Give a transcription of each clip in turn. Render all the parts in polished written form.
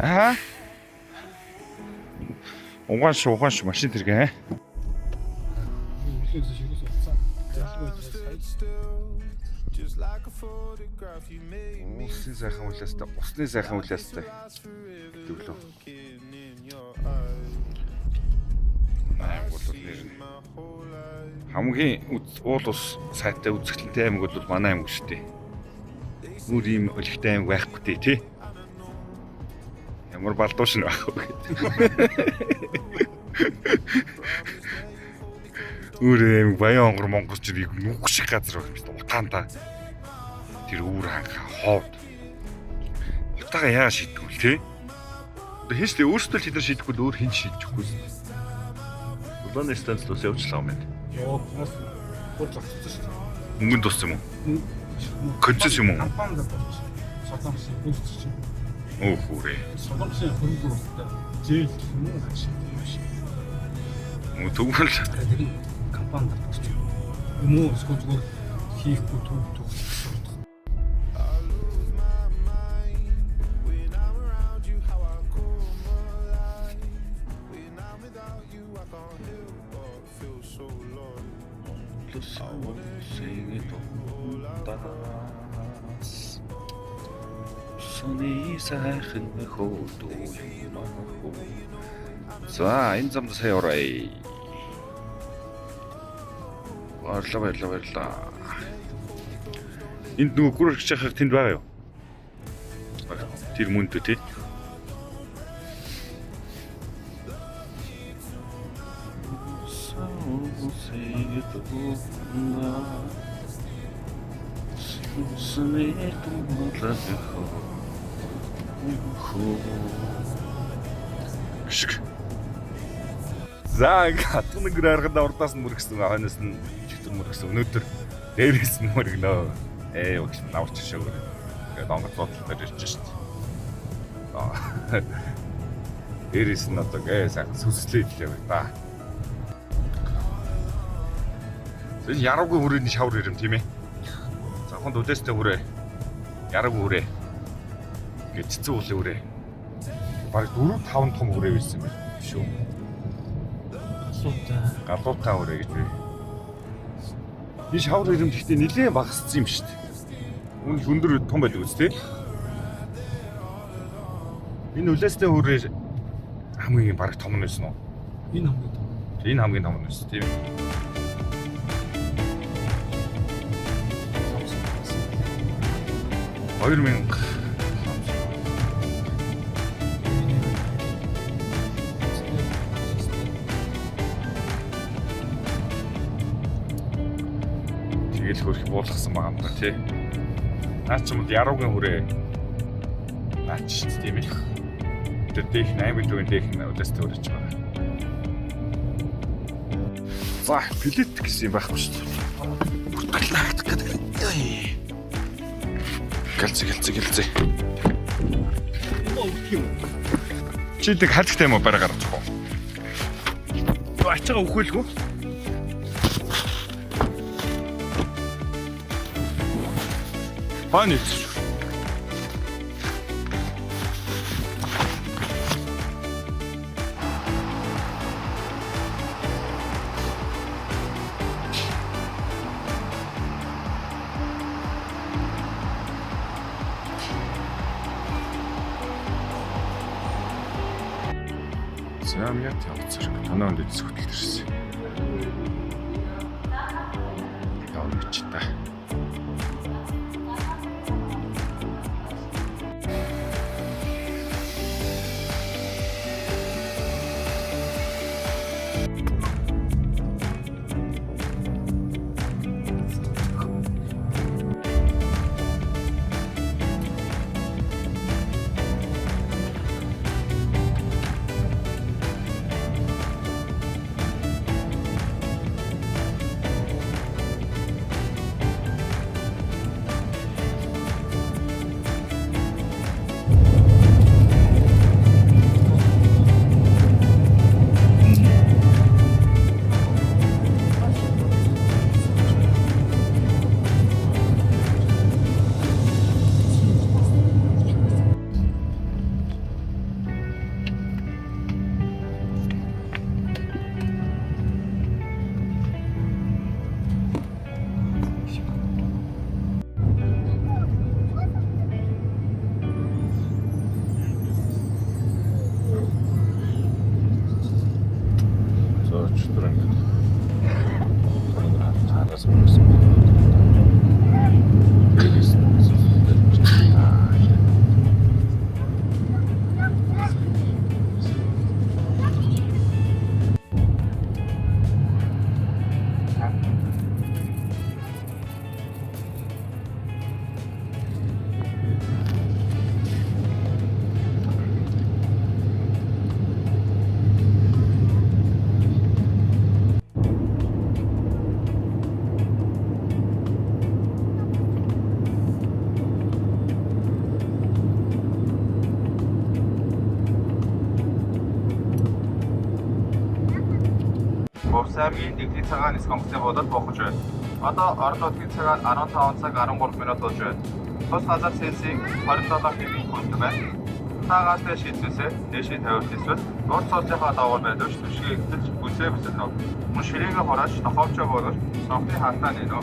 Аа. Угааш машин тэргээ. Усны сайхан үлээстэй, усны сайхан үлээстэй. Тэглөө. Аймаг бол нэр нь хамгийн уул ус сайтай үзэгдэлтэй аймаг бол манай аймаг шүү дээ. Өөр ийм өлегтэй аймаг байхгүй тий. Ямар балдууш нь байх вэ? Өөр аймаг Баян онгор Монголч нүг шиг газар байх юм шүү дээ. Утаандаа тэр үүр ханха ховд. Утаага яа шийдвэл тий? Одоо хинч тэ өөрсдөө л хэдэр шийдэхгүй өөр хин шийдэхгүй. Улааны станц дус явуулсан юм байна. Яа, бас хурцсан шүү дээ. Мөнгөнд туссан юм уу? Концесс юм уу? Компанид болж Солонгосын хөрөнгө чинь. Оо хүрээ. Солонгосын хөрөнгө оруулалтад зээл гэх юм уу хашиг юм шиг. Мөн тэгвэл тэр компанид болж юм уу зүгээр хийхгүй төв. Сони сайхан хөдөө юм аа. За энэ замд сая орой. Баярлалаа. Энд нөгөө гүрэгч яхах тэнд байгаа юу? Тэр мөнтөө тий. За хатгын гэрарганд урдаас нь мөргсөн хойноос нь чигтэр мөргсөн өнөөдөр дээрээс нь мөргөнөө. Өгч наварч шөөгөр. Тэгээд онгоц бодлоор ирж шít. Дээрээс нь одоо сайхан сүслээд л яваа да. Зөв яруугүй хүрээний шавар ирэм тийм ээ. Завханд үдээстэй хүрээ. Яруугүй хүрээ. Гэт цэцэн уулын хүрээ. Бараг 4-5 том хүрээ байсан юм шүү. Галуутай хүрээ гэж бай. Би шавар ирэм гэхдээ нэлээд багассан юм шүү дээ. Үн өндөр том байдаг үст тий. Энэ үлээстэй хүрээ хамгийн бараг том нь байсан уу? Энэ хамгийн том. Энэ хамгийн том нь байсан тийм ээ. Тэгэл хөрх буулгасан байгаа юм да тий. Наа ч юм бол яруугийн хүрээ наач шүү дээ тийм ээ. Тэр дэх 8 дөрөв дэх өдөөстэй өрөж байгаа. За билет гэсэн юм байхгүй шүү дээ. Бүртгэлнаагт гэдэг. Гэлцээ. Чи дэг хальттай юм уу бараа гаргаж байгаа. Ачаага өхөөлгөө. Паник. Замят явцраг танаа өндөд зөвхөлт ирсэн. Явж та. Улс аймгийн дэгдлийн цагаан нисэх онгоцны буудалд бохож байна. Одоо орон нутгийн цагаар 15 цаг 13 минут болж байна. Тус газар Цельсийн 27 хэвийн хүнд байна. Та газрын шийдвэсээ дэшийн тавилт эсвэл нууц цолцынхаа давар байдвч түшгийг эхэлж бүсээ бүсэлнө. Мөн ширээгээ хурааж тохиолчоо боловч сонхны хаалтаа нэнэ.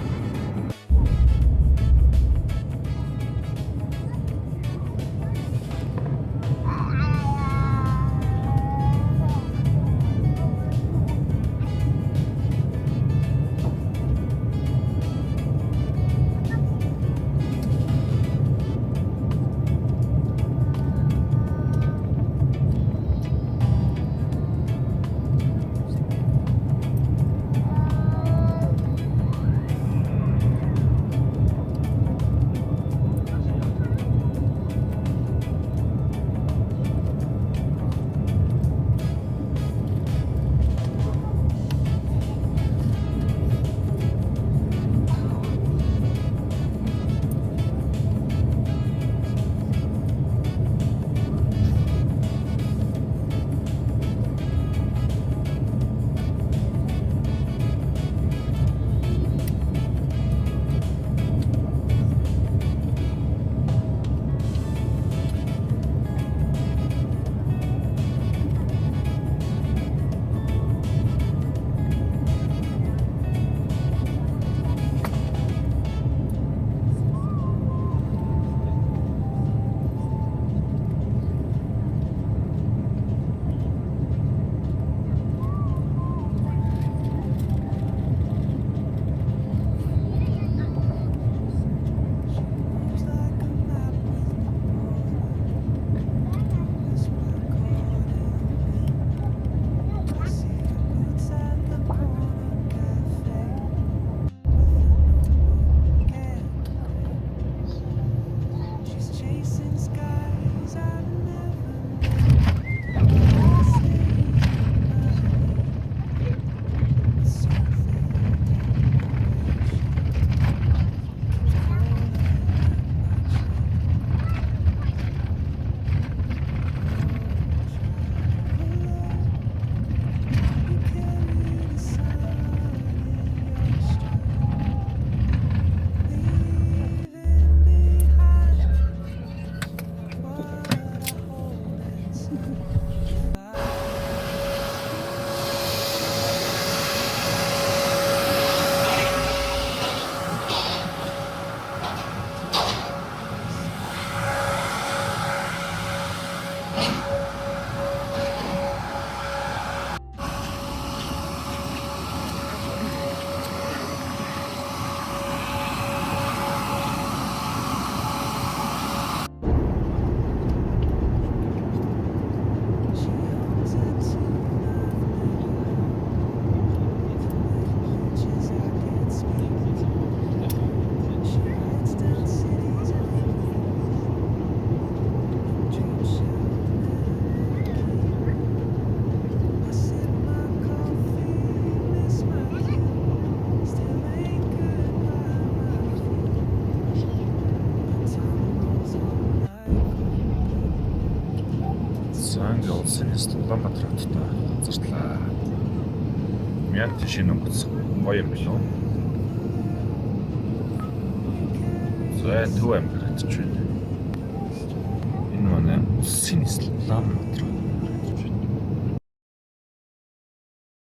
Санга улсын Улаанбаатар хоттой газарлаа. Мяд шинэ онгоц гоё юм билүү? Зөв төв амир очиж байна. Энэ манай улсын Улаанбаатар